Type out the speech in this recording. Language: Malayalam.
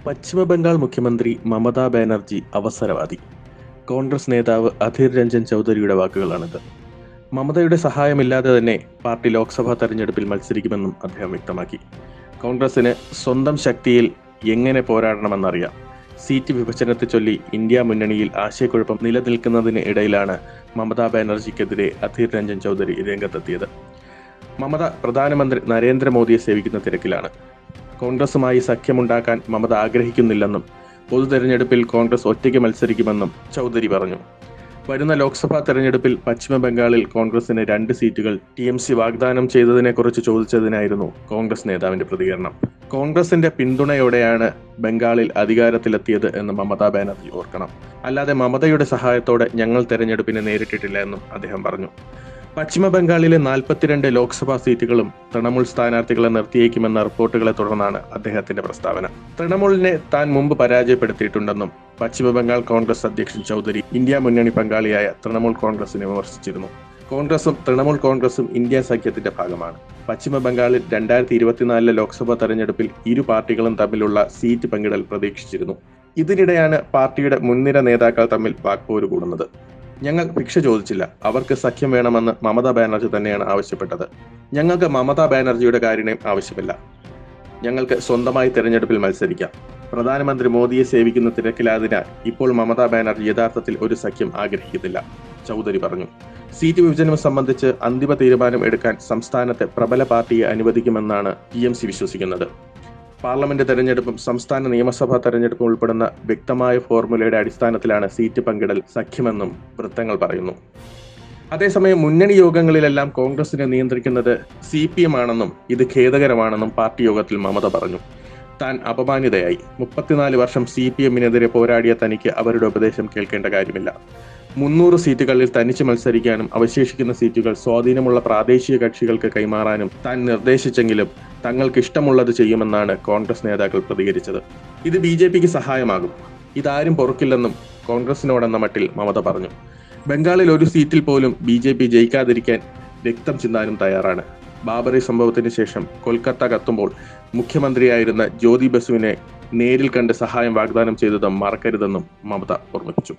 പശ്ചിമബംഗാൾ മുഖ്യമന്ത്രി മമതാ ബാനർജി അവസരവാദി. കോൺഗ്രസ് നേതാവ് അധീർ രഞ്ജൻ ചൗധരിയുടെ വാക്കുകളാണിത്. മമതയുടെ സഹായമില്ലാതെ തന്നെ പാർട്ടി ലോക്സഭാ തെരഞ്ഞെടുപ്പിൽ മത്സരിക്കുമെന്നും അദ്ദേഹം വ്യക്തമാക്കി. കോൺഗ്രസിന് സ്വന്തം ശക്തിയിൽ എങ്ങനെ പോരാടണമെന്നറിയാം. സീറ്റ് വിഭജനത്തെ ചൊല്ലി ഇന്ത്യ മുന്നണിയിൽ ആശയക്കുഴപ്പം നിലനിൽക്കുന്നതിന് ഇടയിലാണ് മമതാ ബാനർജിക്കെതിരെ അധീർ രഞ്ജൻ ചൗധരി രംഗത്തെത്തിയത്. മമത പ്രധാനമന്ത്രി നരേന്ദ്രമോദിയെ സേവിക്കുന്ന തിരക്കിലാണ്. കോൺഗ്രസുമായി സഖ്യമുണ്ടാക്കാൻ മമത ആഗ്രഹിക്കുന്നില്ലെന്നും പൊതു തെരഞ്ഞെടുപ്പിൽ കോൺഗ്രസ് ഒറ്റയ്ക്ക് മത്സരിക്കുമെന്നും ചൗധരി പറഞ്ഞു. വരുന്ന ലോക്സഭാ തെരഞ്ഞെടുപ്പിൽ പശ്ചിമ ബംഗാളിൽ കോൺഗ്രസിന് 2 സീറ്റുകൾ TMC വാഗ്ദാനം ചെയ്തതിനെക്കുറിച്ച് ചോദിച്ചതിനായിരുന്നു കോൺഗ്രസ് നേതാവിന്റെ പ്രതികരണം. കോൺഗ്രസിന്റെ പിന്തുണയോടെയാണ് ബംഗാളിൽ അധികാരത്തിലെത്തിയത് എന്ന് മമതാ ബാനർജി ഓർക്കണം. അല്ലാതെ മമതയുടെ സഹായത്തോടെ ഞങ്ങൾ തെരഞ്ഞെടുപ്പിനെ നേരിട്ടിട്ടില്ല എന്നും അദ്ദേഹം പറഞ്ഞു. പശ്ചിമ ബംഗാളിലെ 42 ലോക്സഭാ സീറ്റുകളും തൃണമൂൽ സ്ഥാനാർത്ഥികളെ നിർത്തിയേക്കുമെന്ന റിപ്പോർട്ടുകളെ തുടർന്നാണ് അദ്ദേഹത്തിന്റെ പ്രസ്താവന. തൃണമൂലിനെ താൻ മുമ്പ് പരാജയപ്പെടുത്തിയിട്ടുണ്ടെന്നും പശ്ചിമ ബംഗാൾ കോൺഗ്രസ് അധ്യക്ഷൻ ചൗധരി ഇന്ത്യ മുന്നണി പങ്കാളിയായ തൃണമൂൽ കോൺഗ്രസിനെ വിമർശിച്ചിരുന്നു. കോൺഗ്രസും തൃണമൂൽ കോൺഗ്രസും ഇന്ത്യ സഖ്യത്തിന്റെ ഭാഗമാണ്. പശ്ചിമ ബംഗാളിൽ 2024 ലോക്സഭാ തെരഞ്ഞെടുപ്പിൽ ഇരു പാർട്ടികളും തമ്മിലുള്ള സീറ്റ് പങ്കിടൽ പ്രതീക്ഷിച്ചിരുന്നു. ഇതിനിടെയാണ് പാർട്ടിയുടെ മുൻനിര നേതാക്കൾ തമ്മിൽ വാക്പോര് കൂടുന്നത്. ഞങ്ങൾ ഭിക്ഷ ചോദിച്ചില്ല, അവർക്ക് സഖ്യം വേണമെന്ന് മമതാ ബാനർജി തന്നെയാണ് ആവശ്യപ്പെട്ടത്. ഞങ്ങൾക്ക് മമതാ ബാനർജിയുടെ കാരുണ്യം ആവശ്യമില്ല. ഞങ്ങൾക്ക് സ്വന്തമായി തെരഞ്ഞെടുപ്പിൽ മത്സരിക്കാം. പ്രധാനമന്ത്രി മോദിയെ സേവിക്കുന്ന തിരക്കിലായതിനാൽ ഇപ്പോൾ മമതാ ബാനർജി യഥാർത്ഥത്തിൽ ഒരു സഖ്യം ആഗ്രഹിക്കുന്നില്ല, ചൗധരി പറഞ്ഞു. സീറ്റ് വിഭജനം സംബന്ധിച്ച് അന്തിമ തീരുമാനം എടുക്കാൻ സംസ്ഥാനത്തെ പ്രബല പാർട്ടിയെ അനുവദിക്കുമെന്നാണ് TMC വിശ്വസിക്കുന്നത്. പാർലമെന്റ് തെരഞ്ഞെടുപ്പും സംസ്ഥാന നിയമസഭാ തെരഞ്ഞെടുപ്പും ഉൾപ്പെടുന്ന വ്യക്തമായ ഫോർമുലയുടെ അടിസ്ഥാനത്തിലാണ് സീറ്റ് പങ്കിടൽ സഖ്യമെന്നും വൃത്തങ്ങൾ പറയുന്നു. അതേസമയം മുന്നണി യോഗങ്ങളിലെല്ലാം കോൺഗ്രസിനെ നിയന്ത്രിക്കുന്നത് CPM ആണെന്നും ഇത് ഖേദകരമാണെന്നും പാർട്ടി യോഗത്തിൽ മമത പറഞ്ഞു. താൻ അപമാനിതയായി. 34 വർഷം CPMനെതിരെ പോരാടിയ തനിക്ക് അവരുടെ ഉപദേശം കേൾക്കേണ്ട കാര്യമില്ല. 300 സീറ്റുകളിൽ തനിച്ച് മത്സരിക്കാനും അവശേഷിക്കുന്ന സീറ്റുകൾ സ്വാധീനമുള്ള പ്രാദേശിക കക്ഷികൾക്ക് കൈമാറാനും താൻ നിർദ്ദേശിച്ചെങ്കിലും തങ്ങൾക്ക് ഇഷ്ടമുള്ളത് ചെയ്യുമെന്നാണ് കോൺഗ്രസ് നേതാക്കൾ പ്രതികരിച്ചത്. ഇത് BJPക്ക് സഹായമാകും. ഇതാരും പൊറുക്കില്ലെന്നും കോൺഗ്രസിനോടെന്ന മട്ടിൽ മമത പറഞ്ഞു. ബംഗാളിൽ ഒരു സീറ്റിൽ പോലും BJP ജയിക്കാതിരിക്കാൻ രക്തം ചിന്താനും തയ്യാറാണ്. ബാബറി സംഭവത്തിന് ശേഷം കൊൽക്കത്ത കത്തുമ്പോൾ മുഖ്യമന്ത്രിയായിരുന്ന ജ്യോതി ബസുവിനെ നേരിൽ കണ്ട് സഹായം വാഗ്ദാനം ചെയ്തതും മറക്കരുതെന്നും മമത ഓർമ്മിപ്പിച്ചു.